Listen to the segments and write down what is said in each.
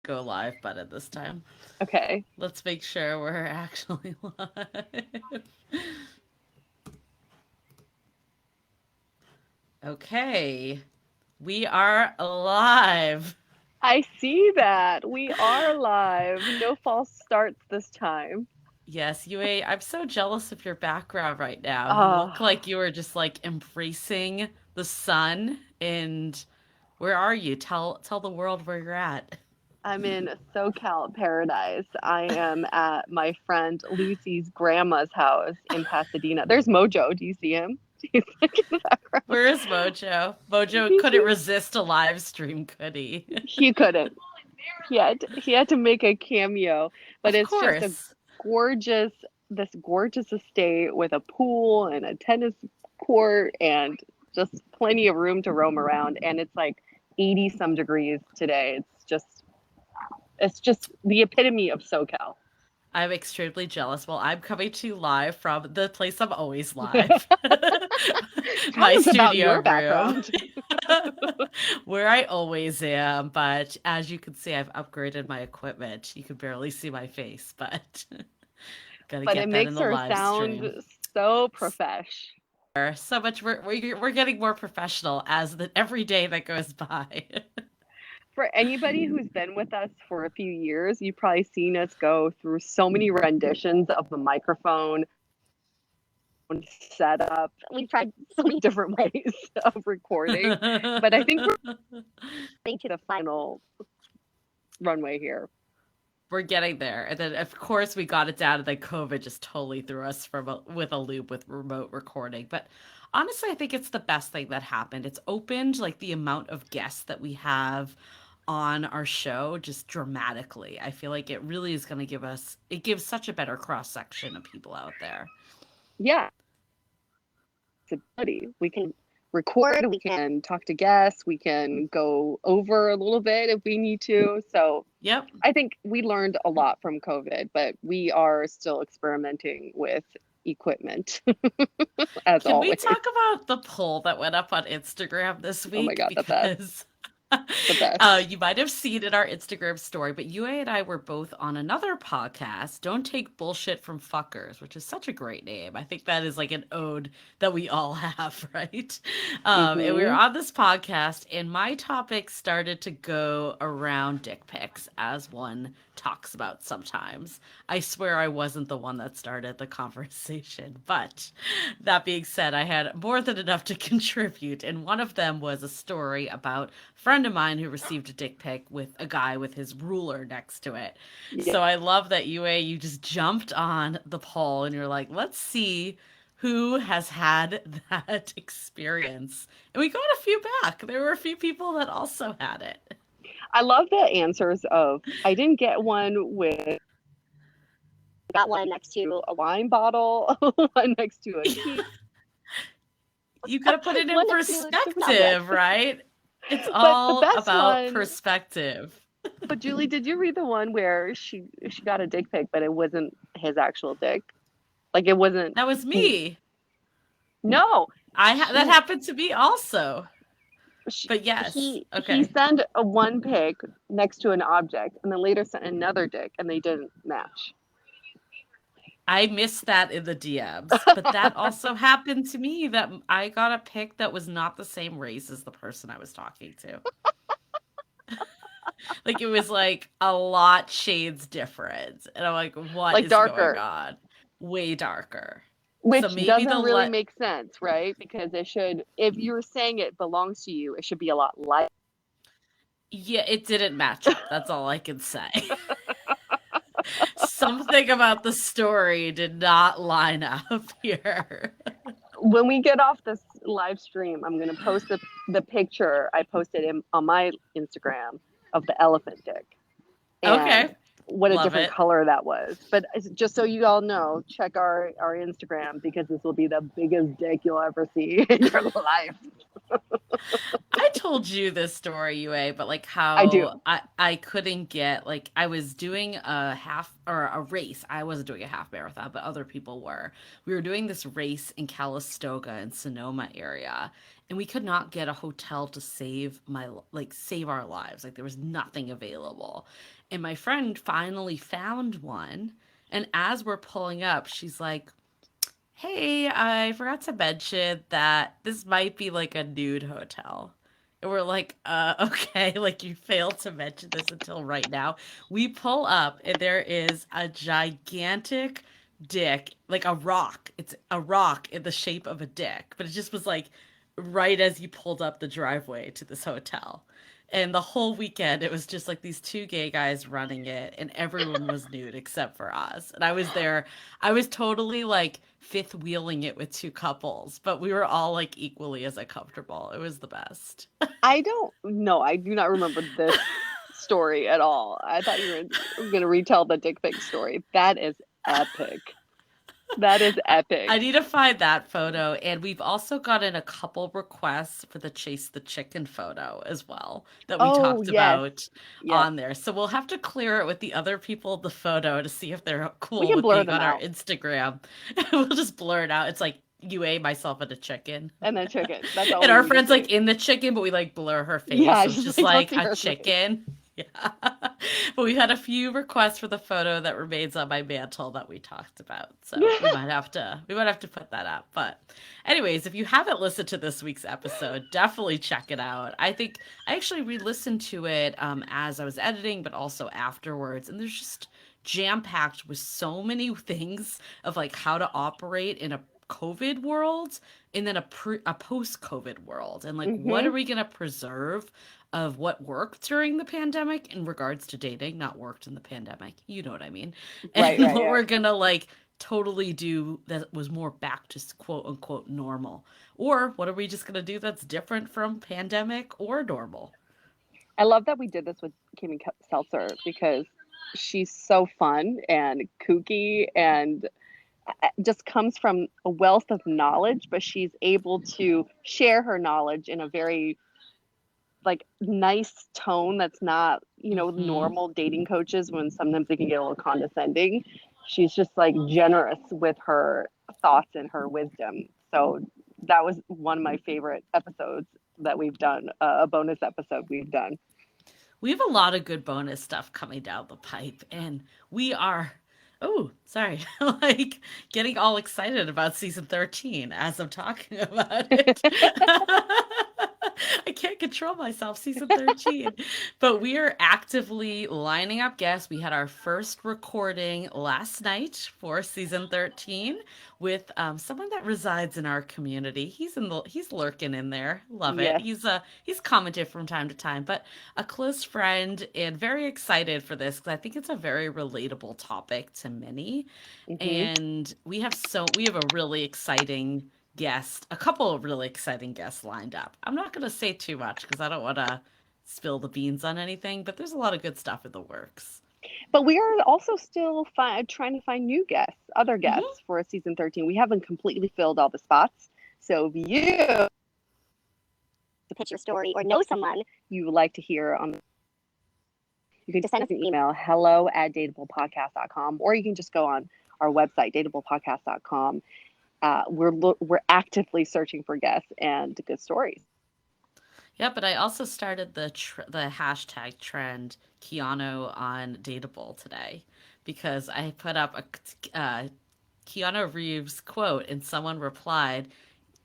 go live button this time. Okay. Let's make sure we're actually live. Okay, we are live. I see that. We are live. No false starts this time. Yes, UA, I'm so jealous of your background right now. You look Oh, like you were just like embracing the sun. And where are you? Tell the world where you're at. I'm in SoCal paradise. I am at my friend Lucy's grandma's house in Pasadena. There's Mojo. Do you see him? He's like in the background. Where is Mojo? Mojo He's couldn't resist a live stream, could he? he couldn't. He had to make a cameo, but Of it's just a course. gorgeous this gorgeous estate with a pool and a tennis court and just plenty of room to roam around, and it's like 80 some degrees today. It's just the epitome of SoCal. I'm extremely jealous. Well, I'm coming to you live from the place I'm always live. Tell My us about studio your room. background. Where I always am, but as you can see, I've upgraded my equipment. You can barely see my face, but gotta But it get that in makes the her live sound stream. so profesh. So much we're getting more professional as the every day that goes by. For anybody who's been with us for a few years, you've probably seen us go through so many renditions of the microphone setup. We've tried so many different ways of recording, but I think we're getting to the final runway here. We're getting there. And then of course we got it down and then COVID just totally threw us with a loop with remote recording. But honestly, I think it's the best thing that happened. It's opened like the amount of guests that we have on our show just dramatically. I feel like it really is going to it gives such a better cross section of people out there. Yeah, ability. We can record, we can talk to guests, we can go over a little bit if we need to. So Yep. I think we learned a lot from COVID, but we are still experimenting with equipment as Can we always. talk about the poll that went up on Instagram this Oh my week? God, the best, Because the best. you might have seen in our Instagram story, but UA and I were both on another podcast, Don't Take Bullshit from Fuckers, which is such a great name. I think that is like an ode that we all have, right? And we were Hmm. on this podcast, and my topic started to go around dick pics, as one talks about sometimes. I swear I wasn't the one that started the conversation, but that being said, I had more than enough to contribute, and one of them was a story about a friend of mine who received a dick pic with a guy with his ruler next to it. Yeah, So I love that you just jumped on the poll and you're like, let's see who has had that experience. And we got a few back. There were a few people that also had it. I love the answers of I didn't get one with got one next to a wine bottle, one next to a key, You got to put it in one next to a different object. perspective, right? It's But the all best about one, perspective. but Julie, did you read the one where she got a dick pic, but it wasn't his actual dick? Like it wasn't That was he. me. No, That she, happened to me also. But yes, he okay. sent a one pic next to an object, and then later sent another dick, and they didn't match. I missed that in the DMs, but that also happened to me that I got a pic that was not the same race as the person I was talking to. Like it was like a lot shades different. And I'm like, what Like is going darker, on? Way darker. So which maybe doesn't really make sense, right? Because it should, if you're saying it belongs to you, it should be a lot lighter. yeah, it didn't match up. That's all I can say. Something about the story did not line up here. When we get off this live stream, I'm going to post the picture I posted on my Instagram of the elephant dick and Okay. what a Love different it. color that was. But just so you all know, check our Instagram because this will be the biggest dick you'll ever see in your life. I told you this story, UA, but like I how do. I couldn't get like I was doing a half or a race. I wasn't doing a half marathon, but other people were. We were doing this race in Calistoga in Sonoma area. and we could not get a hotel to save our lives. Like there was nothing available. And my friend finally found one. And as we're pulling up, she's like, "Hey, I forgot to mention that this might be like a nude hotel." And we're like, okay, like you failed to mention this until right now. We pull up and there is a gigantic dick, like a rock. It's a rock in the shape of a dick, but it just was like right as you pulled up the driveway to this hotel. And the whole weekend, it was just like these two gay guys running it, and everyone was nude except for us. And I was there. I was totally like fifth wheeling it with two couples, but we were all like equally as uncomfortable. It was the best. I don't know. I do not remember this story at all. I thought you were going to retell the dick pic story. That is epic. That is epic. I need to find that photo. And we've also gotten a couple requests for the Chase the Chicken photo as well that we Oh, talked yes. about Yes. on there. So we'll have to clear it with the other people of the photo to see if they're We cool can with blur being them on our out. Instagram. We'll just blur it out. It's like UA, myself, and a chicken. And then chicken. That's all And we our need to friend's see. like in the chicken, but we like blur her face. Yeah, So it's just just like don't like see a her face. chicken. Yeah. But we had a few requests for the photo that remains on my mantle that we talked about. So we might have to put that up. But anyways, if you haven't listened to this week's episode, definitely check it out. I think I actually re-listened to it as I was editing, but also afterwards. And there's just jam-packed with so many things of like how to operate in a COVID world and then a post-COVID world, and like what Hmm. are we going to preserve of what worked during the pandemic in regards to dating, not worked in the pandemic, you know what I mean, Right, and right, what right. we're going to like totally do that was more back to quote unquote normal, or what are we just going to do that's different from pandemic or normal. I love that we did this with Kimmy Seltzer because she's so fun and kooky and just comes from a wealth of knowledge, but she's able to share her knowledge in a very like nice tone that's not, Hmm. normal dating coaches when sometimes they can get a little condescending. She's just like generous with her thoughts and her wisdom. So that was one of my favorite episodes that we've done, a bonus episode we've done. We have a lot of good bonus stuff coming down the pipe, and we are, oh, sorry, like getting all excited about season 13 as I'm talking about it. I can't control myself, season 13. But we are actively lining up guests. We had our first recording last night for season 13 with someone that resides in our community. He's lurking in there. Love it. Yes. He's commented from time to time, but a close friend and very excited for this because I think it's a very relatable topic to many. Hmm. And we have a really exciting guest, a couple of really exciting guests lined up. I'm not going to say too much because I don't want to spill the beans on anything, but there's a lot of good stuff in the works. But we are also still trying to find new guests, other Hmm. guests for season 13. We haven't completely filled all the spots. So if you pitch your story or know someone you would like to hear on, you can just send us an email, hello@dateablepodcast.com, or you can just go on our website, dateablepodcast.com. We're actively searching for guests and good stories. Yeah, but I also started the hashtag trend Keanu on Dateable today because I put up a Keanu Reeves quote and someone replied,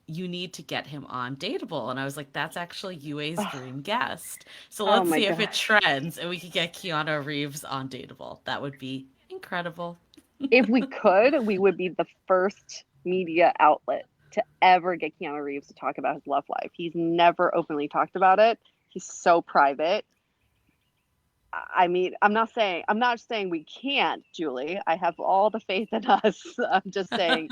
"You need to get him on Dateable." And I was like, that's actually UA's Oh, dream guest. So oh let's my see if it gosh. trends and we could get Keanu Reeves on Dateable. That would be incredible. If we could, we would be the first media outlet to ever get Keanu Reeves to talk about his love life. He's never openly talked about it. He's so private. I mean, I'm not saying we can't, Julie. I have all the faith in us. I'm just saying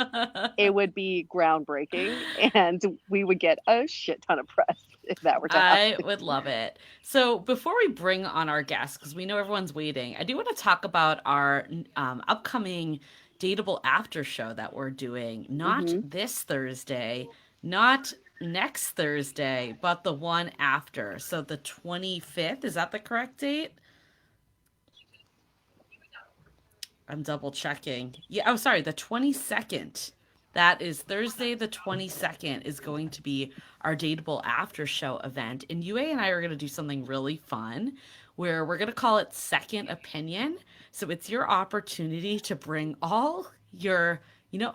it would be groundbreaking and we would get a shit ton of press if that were to I happen. would love it. So before we bring on our guests, because we know everyone's waiting, I do want to talk about our upcoming Dateable After Show that we're doing. Not Hmm. this Thursday, not next Thursday, but the one after. So the 25th, is that the correct date? I'm double checking. Yeah, oh, sorry, the 22nd. That is Thursday the 22nd is going to be our Dateable After Show event. And UA and I are going to do something really fun where we're going to call it Second Opinion. So it's your opportunity to bring all your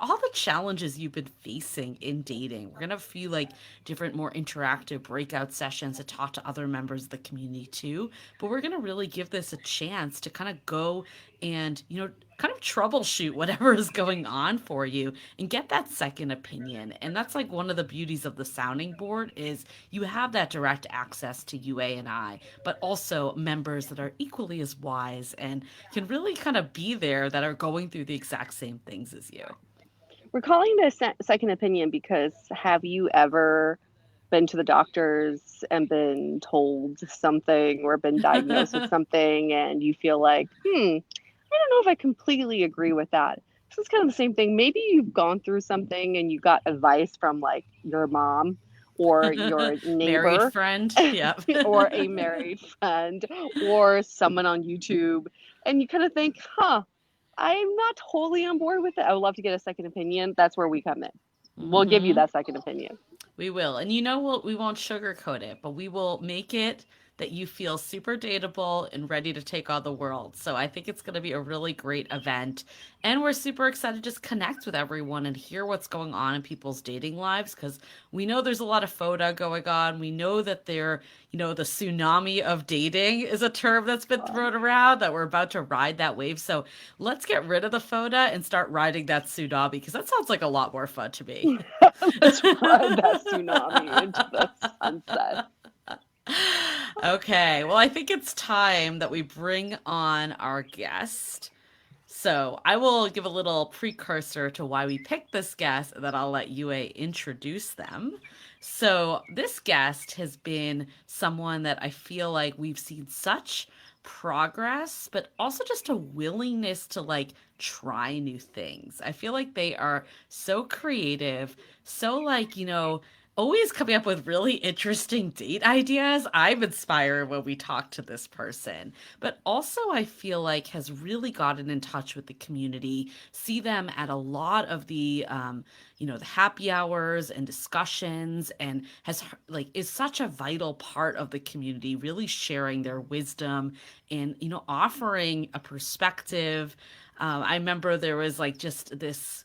all the challenges you've been facing in dating. We're gonna have a few like different, more interactive breakout sessions to talk to other members of the community too. But we're gonna really give this a chance to kind of go and kind of troubleshoot whatever is going on for you and get that second opinion. And that's like one of the beauties of the sounding board is you have that direct access to UA and I, but also members that are equally as wise and can really kind of be there that are going through the exact same things as you. We're calling this second opinion because have you ever been to the doctors and been told something or been diagnosed with something and you feel like, I don't know if I completely agree with that. This is kind of the same thing. Maybe you've gone through something and you got advice from like your mom or your Married neighbor friend. Yep. or a married friend or someone on YouTube. And you kind of think, I'm not totally on board with it. I would love to get a second opinion. That's where we come in. We'll give you that second opinion. We will. And we won't sugarcoat it, but we will make it that you feel super dateable and ready to take on the world. So I think it's going to be a really great event. And we're super excited to just connect with everyone and hear what's going on in people's dating lives because we know there's a lot of FODA going on. We know that the tsunami of dating is a term that's been thrown around, that we're about to ride that wave. So let's get rid of the FODA and start riding that tsunami because that sounds like a lot more fun to me. Let's ride that tsunami into the sunset. Okay, well, I think it's time that we bring on our guest. So I will give a little precursor to why we picked this guest, and then I'll let UA introduce them. So this guest has been someone that I feel like we've seen such progress, but also just a willingness to like try new things. I feel like they are so creative, so like, always coming up with really interesting date ideas. I'm inspired when we talk to this person, but also I feel like has really gotten in touch with the community, see them at a lot of the happy hours and discussions, and has like is such a vital part of the community, really sharing their wisdom and offering a perspective. I remember there was like just this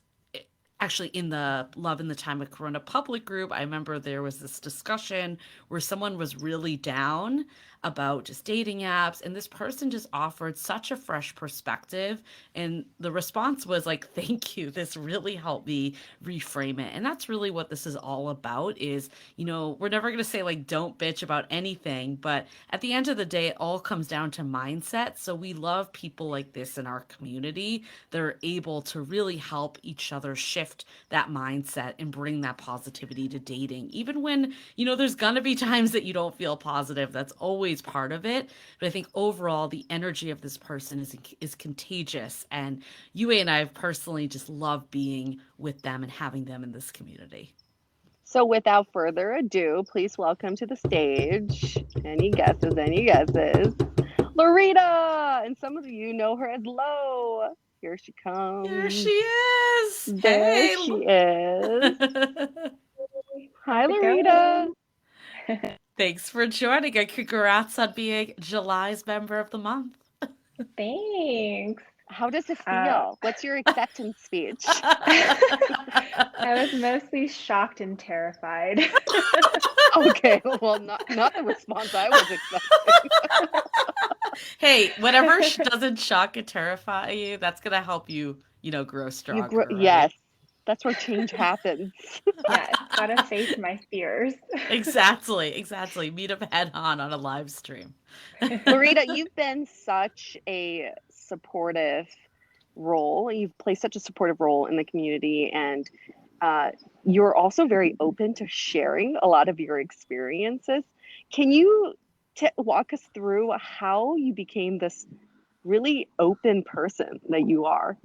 actually in the Love in the Time of Corona public group. I remember there was this discussion where someone was really down about just dating apps, and this person just offered such a fresh perspective, and the response was like, thank you, this really helped me reframe it. And that's really what this is all about is, we're never going to say like don't bitch about anything, but at the end of the day it all comes down to mindset. So we love people like this in our community that are able to really help each other shift that mindset and bring that positivity to dating. Even when, there's going to be times that you don't feel positive, that's always part of it. But I think overall, the energy of this person is contagious. And UA and I have personally just loved being with them and having them in this community. So without further ado, please welcome to the stage. Any guesses? Any guesses? Loretta! And some of you know her as Lo. Here she comes. Here she is. There Hey. she is. Hi, Loretta. Thanks for joining, and congrats on being July's member of the month. Thanks. How does it feel? What's your acceptance speech? I was mostly shocked and terrified. Okay, well, not the response I was expecting. Hey, whatever doesn't shock and terrify you, that's gonna help you, grow stronger. Right? Yes, that's where change happens. Yes, gotta face my fears. Exactly. Meet them head on a live stream. Loretta, you've been such a supportive role. You've played such a supportive role in the community, and you're also very open to sharing a lot of your experiences. Can you walk us through how you became this really open person that you are?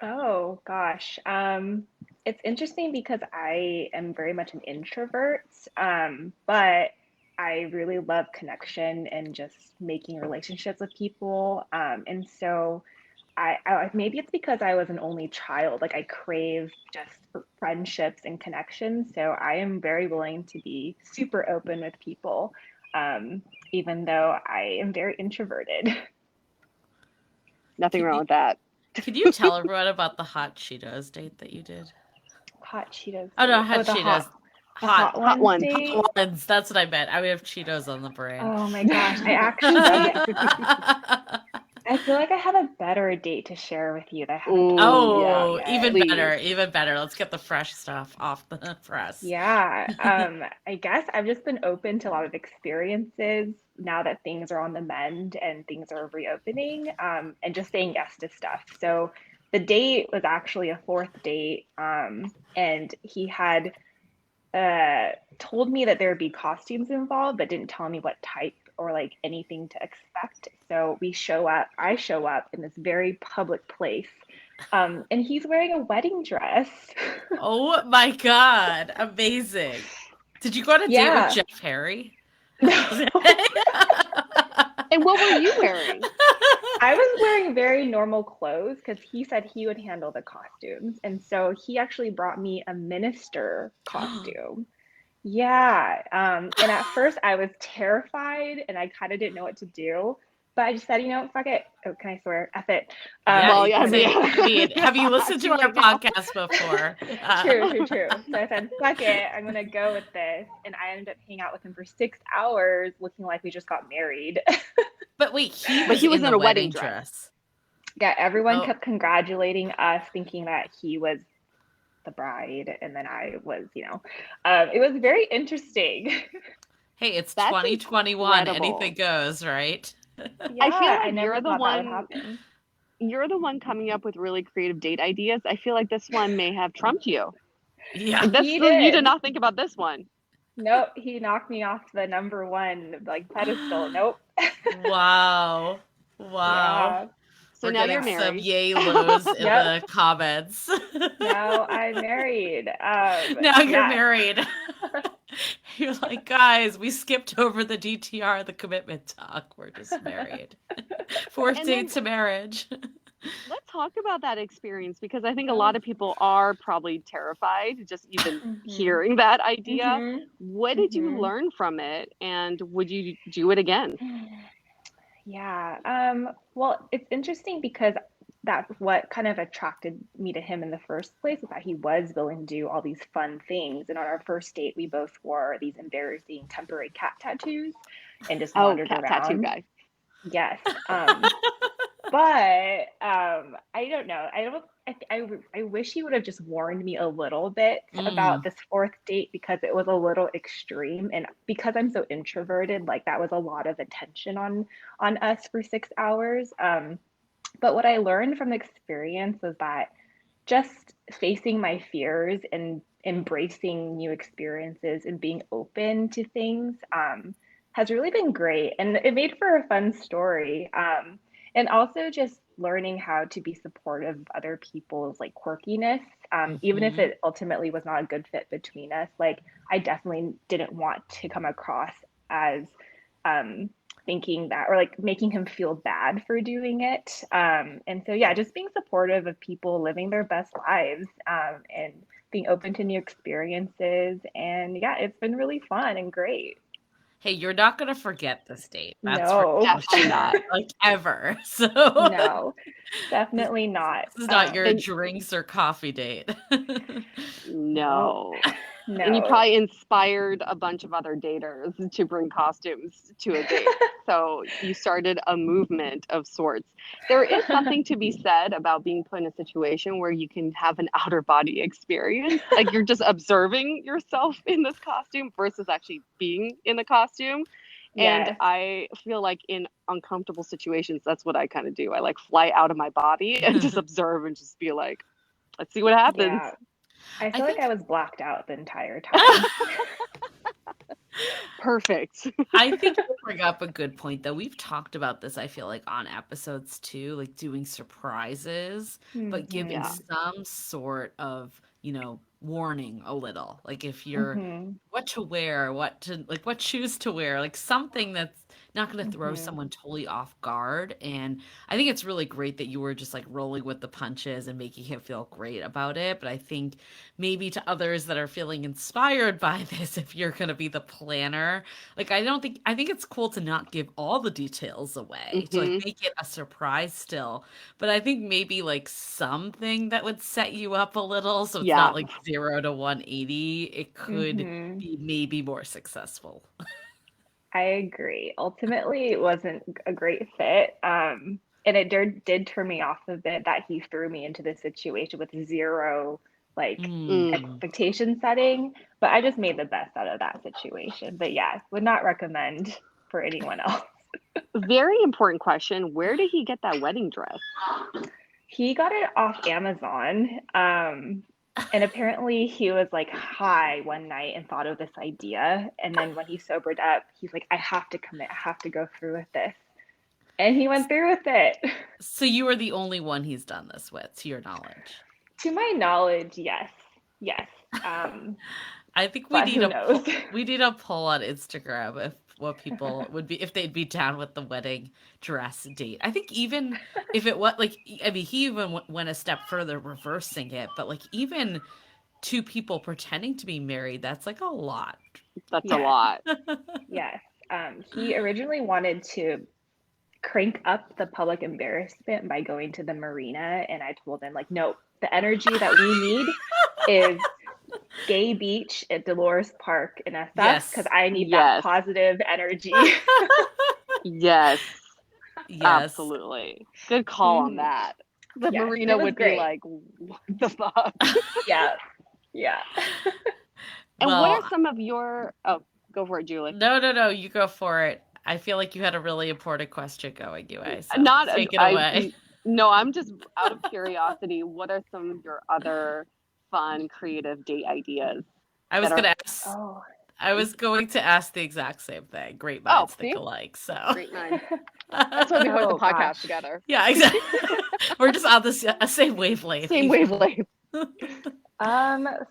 Oh gosh. It's interesting because I am very much an introvert, but I really love connection and just making relationships with people. And so maybe it's because I was an only child. Like I crave just friendships and connections. So I am very willing to be super open with people, um, even though I am very introverted. Nothing Can wrong you, with that. can you tell everyone about the hot Cheetos date that you did? Hot Cheetos Oh no, date. hot Oh, Cheetos. the Hot hot Hot ones one. date. ones. That's what I meant. I have Cheetos on the brain. Oh my gosh. I feel like I have a better date to share with you that I haven't told you Ooh, about Oh, yet. even please. better, even better. Let's get the fresh stuff off the press. Yeah, I guess I've just been open to a lot of experiences now that things are on the mend and things are reopening, and just saying yes to stuff. So the date was actually a fourth date, and he had uh, told me that there would be costumes involved, but didn't tell me what type or like anything to expect. So I show up in this very public place, and he's wearing a wedding dress. Oh my God, amazing. Did you go on a date with Yeah. Jeff Harry? No. And what were you wearing? I was wearing very normal clothes because he said he would handle the costumes. And so he actually brought me a minister costume. Yeah. And at first I was terrified and I kind of didn't know what to do. But I just said, fuck it. Oh, can I swear? F it. Yeah, Well, you yeah, can I'm say, gonna yeah. I mean, have you listened to Too our late now. podcast before? True. So I said, fuck it. I'm gonna go with this. And I ended up hanging out with him for 6 hours, looking like we just got married. But wait, he But was he was in in the a wedding wedding dress. dress. Yeah, everyone Oh, kept congratulating us, thinking that he was the bride, and then I was, it was very interesting. hey, it's That's 2021. Anything incredible. goes, right? I feel Yeah, I like never thought that would happen. you're the one coming up with really creative date ideas. I feel like this one may have trumped you. Yeah. Like this, He you did did. not think about this one. Nope, he knocked me off the number one like pedestal. Nope. Wow. Wow. Yeah. So We're now getting you're Yeah. some married. yay lows in Yep. the comments. Now I'm married. Now you're Yeah. married. You're like, guys, we skipped over the DTR, the commitment talk. We're just married. Fourth And date then to marriage. let's talk about that experience because I think a lot of people are probably terrified just even Mhm. hearing that idea. Mhm. What did you Mhm. learn from it and would you do it again? Yeah. Well, it's interesting because that's what kind of attracted me to him in the first place is that he was willing to do all these fun things. And on our first date, we both wore these embarrassing temporary cat tattoos and just Oh, wandered cat tattoo around. guy. Yes. But I don't know. I wish he would have just warned me a little bit about Mm. this fourth date because it was a little extreme, and because I'm so introverted, like that was a lot of attention on us for 6 hours. But what I learned from the experience was that just facing my fears and embracing new experiences and being open to things has really been great. And it made for a fun story. And also just learning how to be supportive of other people's like quirkiness, even if Hmm. it ultimately was not a good fit between us. Like I definitely didn't want to come across as um, thinking that or like making him feel bad for doing it. And so, yeah, just being supportive of people living their best lives and being open to new experiences. And yeah, it's been really fun and great. Hey, you're not gonna forget this date. That's for No, Definitely not. sure. Like ever. So no, this definitely not. is not your And drinks or coffee date. Nope, no. And you no. probably inspired a bunch of other daters to bring costumes to a date. So you started a movement of sorts. There is something to be said about being put in a situation where you can have an outer body experience. Like you're just observing yourself in this costume versus actually being in the costume. And Yes, I feel like in uncomfortable situations, that's what I kind of do. I like fly out of my body and just observe and just be like, let's see what happens. yeah. I I feel like think I was blacked out the entire time. Perfect. I think you bring up a good point though. We've talked about this, I feel like, on episodes too, like doing surprises, but giving Yeah. Hmm. some sort of, warning a little. Like if you're Hmm. what to wear, what shoes to wear, like something that's not going to throw Mhm. someone totally off guard. And I think it's really great that you were just like rolling with the punches and making him feel great about it. But I think maybe to others that are feeling inspired by this, if you're going to be the planner, like I think it's cool to not give all the details away, to like Hmm. make it a surprise still. But I think maybe like something that would set you up a little so it's not Yeah. like 0 to 180, it could Mhm. be maybe more successful. I agree. Ultimately, it wasn't a great fit. And it did turn me off a bit that he threw me into this situation with zero like Mm. Mm. expectation setting. But I just made the best out of that situation. But yeah, would not recommend for anyone else. Very important question. Where did he get that wedding dress? He got it off Amazon. And apparently he was like high one night and thought of this idea. And then when he sobered up, he's like, I have to commit, I have to go through with this. And he went through with it. So you are the only one he's done this with, to your knowledge. To my knowledge, yes. Yes. I think But who knows? we need a poll on Instagram if what people would be if they'd be down with the wedding dress date. I think even if it was like I mean he even went a step further reversing it, but like even two people pretending to be married, that's like a lot. That's a Yes. lot. Yes. He originally wanted to crank up the public embarrassment by going to the marina. And I told him, like, no, the energy that we need is Gay Beach at Dolores Park in SF Yes. because I need that Yes. positive energy. Yes. Yes. Absolutely. Good call on Mhm. that. The Yes, marina it was would be great. like, what the fuck? Yeah. Yeah. And what Well, are some of your oh, go for it, Julie. no, you go for it. I feel like you had a really important question going, Yue, so Not take it I away. no, I'm just out of curiosity, what are some of your other fun creative date ideas I was that are gonna ask Oh. I was going to ask the exact same thing. Great oh, minds think see? alike. So Great minds. That's why we host a Oh, podcast gosh. together. yeah, exactly. We're just on the same wavelength. Same wavelength.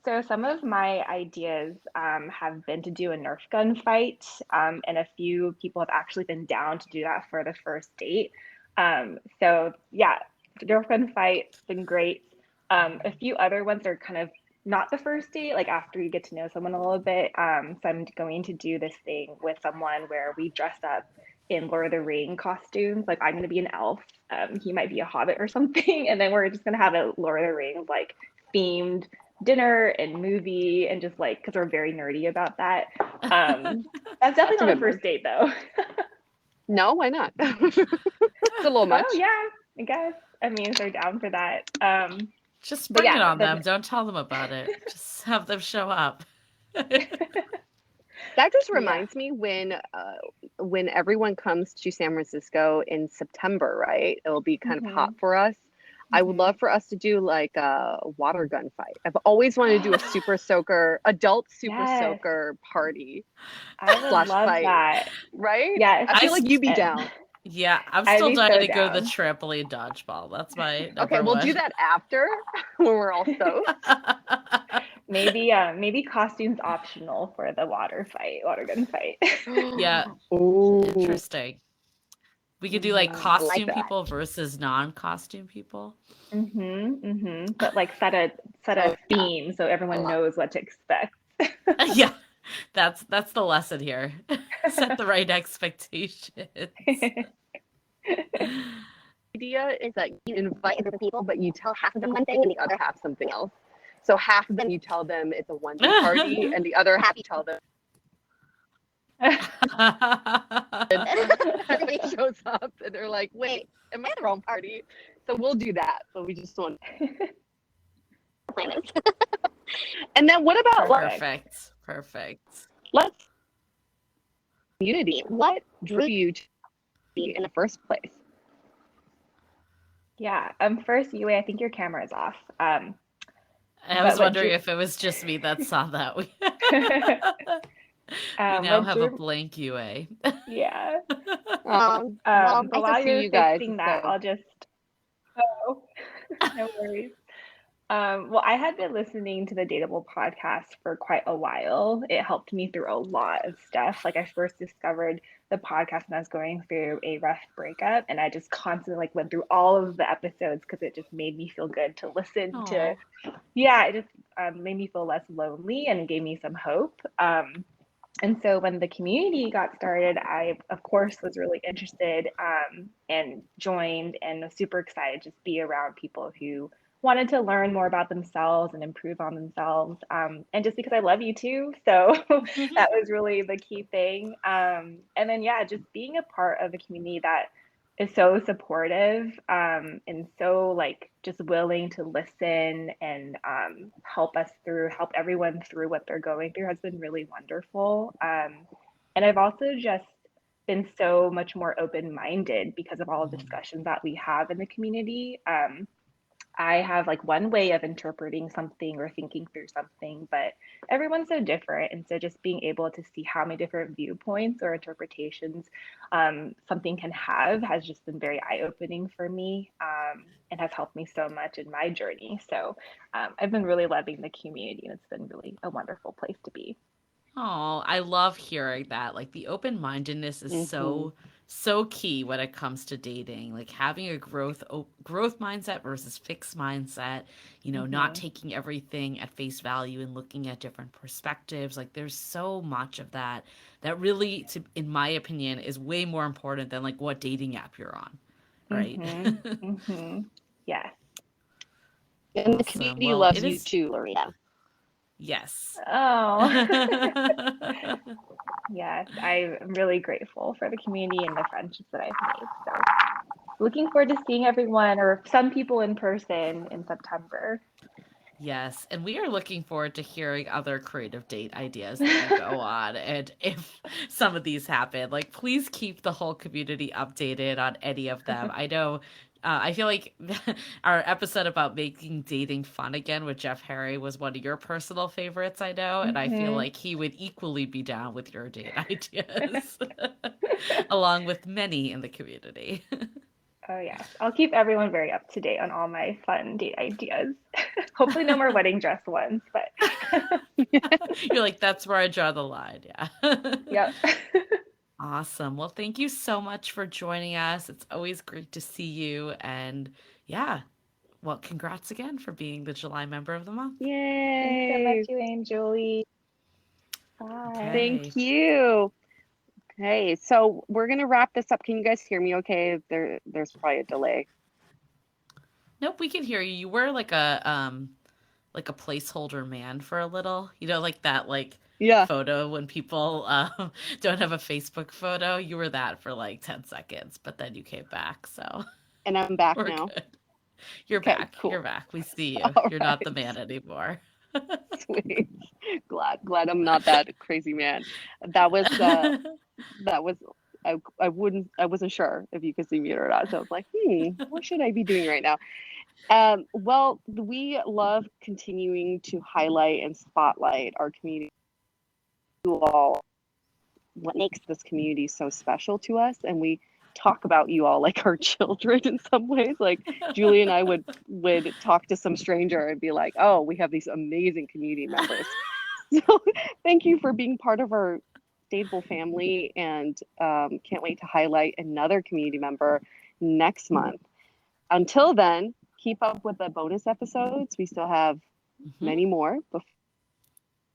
So some of my ideas have been to do a Nerf gun fight, and a few people have actually been down to do that for the first date. So yeah, Nerf gun fight's been great. A few other ones are kind of not the first date, like after you get to know someone a little bit. So I'm going to do this thing with someone where we dress up in Lord of the Ring costumes. Like I'm going to be an elf, he might be a hobbit or something, and then we're just going to have a Lord of the Rings like themed dinner and movie and just like because we're very nerdy about that. That's definitely That's a not a good one. first date though. No, why not? It's a little much. Oh yeah, I guess. I mean, if they're down for that. Just But bring it yeah, on them. Don't tell them about it. Just have them show up. That just yeah. reminds me when everyone comes to San Francisco in September, right? It'll be kind of hot for us. I would love for us to do like a water gun fight. I've always wanted to do a adult super Yes, soaker party I would slash love fight, that. right? Yes, I feel like you'd be down. Yeah, I'm I'd still be dying so to go to the down. trampoline dodgeball. That's my Okay, number we'll one. do that after when we're all soaked. Maybe costumes optional for the water gun fight. Yeah, Ooh, interesting. We could do like I like costume that. people versus non-costume people. But like set a Oh, theme so everyone knows what to expect. Yeah, that's the lesson here. Set the right expectations. idea is that you invite a group of people, but you tell half of them one thing and the other half something else. So half of them you tell them it's a one day party, and the other half you tell them everybody shows up and they're like, "Wait, am I at the wrong party?" So we'll do that. So we just want planets. And then what about Perfect. let's community? What drew you to be in the first place? Yeah. First, Yue, I think your camera is off. I But was what wondering drew- if it was just me that saw that. We now what have a drew- blank UA. Yeah. Well, But while nice to see you're you guys. fixing that, So I'll just. Oh, no worries. Well, I had been listening to the Dateable podcast for quite a while. It helped me through a lot of stuff. Like I first discovered the podcast when I was going through a rough breakup, and I just constantly like went through all of the episodes because it just made me feel good to listen to. Oh, Yeah, it just made me feel less lonely and gave me some hope. And so when the community got started, I, of course, was really interested and joined and was super excited to just be around people who wanted to learn more about themselves and improve on themselves. And just because I love you too. So that was really the key thing. And then, yeah, just being a part of a community that is so supportive and so like just willing to listen and help everyone through what they're going through has been really wonderful. And I've also just been so much more open-minded because of all of the discussions that we have in the community. I have like one way of interpreting something or thinking through something, but everyone's so different. And so just being able to see how many different viewpoints or interpretations something can have has just been very eye-opening for me and has helped me so much in my journey. So I've been really loving the community and it's been really a wonderful place to be. oh, I love hearing that. Like the open-mindedness is Hmm. so key when it comes to dating. Like having a growth mindset versus fixed mindset, not Hmm. taking everything at face value and looking at different perspectives. Like there's so much of that that really in my opinion is way more important than like what dating app you're on, right? Hmm. Hmm. Yes. And the Awesome. community Well, loves it you is too, Lorena. yes. Oh. Yes, I'm really grateful for the community and the friendships that I've made. So, looking forward to seeing everyone or some people in person in September. Yes, and we are looking forward to hearing other creative date ideas that you go on. And if some of these happen, like please keep the whole community updated on any of them. I know, I feel like our episode about making dating fun again with Jeff Harry was one of your personal favorites, I know, and I feel Hmm. like he would equally be down with your date ideas, along with many in the community. Oh, yes. I'll keep everyone very up to date on all my fun date ideas. Hopefully, no more wedding dress ones, but You're like, that's where I draw the line. Yeah. yep. Awesome. Well, thank you so much for joining us. It's always great to see you. And yeah, well, congrats again for being the July member of the month. Thanks so much, Yay. you and Julie. Bye. Thank Okay. you. Okay, so we're gonna wrap this up. Can you guys hear me okay? There's probably a delay. Nope, we can hear you. You were like a placeholder man for a little. Like that like Yeah, photo when people don't have a Facebook photo. You were that for like 10 seconds, but then you came back. So and I'm back we're now. good. You're Okay, back. You're cool. back. We see you. All You're not the right. man anymore. Sweet. Glad I'm not that crazy man. That was that was I wasn't sure if you could see me or not. So I was like, what should I be doing right now? Well, we love continuing to highlight and spotlight our community, you all, what makes this community so special to us, and we talk about you all like our children in some ways. Like Julie and I would talk to some stranger and be like, oh, we have these amazing community members. So thank you for being part of our Dateable family, and can't wait to highlight another community member next month. Until then, keep up with the bonus episodes. We still have Mhm. many more before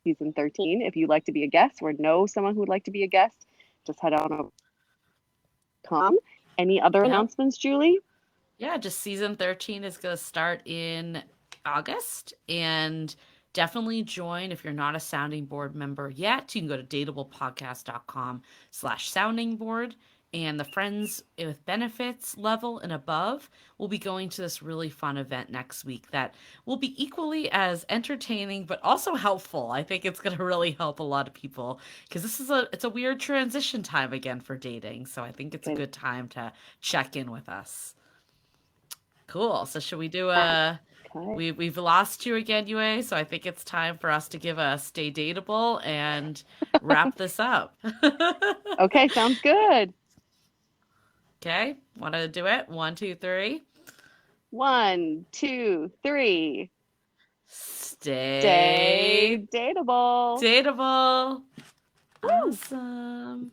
season 13. If you'd like to be a guest or know someone who would like to be a guest, just head on over to com. Any other Yep. announcements, Julie? Yeah, just season 13 is going to start in August. And definitely join if you're not a sounding board member yet. You can go to dateablepodcast.com/sounding board. And the friends with benefits level and above will be going to this really fun event next week that will be equally as entertaining but also helpful. I think it's going to really help a lot of people because it's a weird transition time again for dating. So I think it's a Good. good time to check in with us. Cool. So should we do Okay. we've lost you again, UA, so I think it's time for us to give a stay dateable and wrap this up. Okay, sounds good. Okay, want to do it? One, two, three. 1, 2, 3. stay Stay dateable. dateable. Woo. Awesome.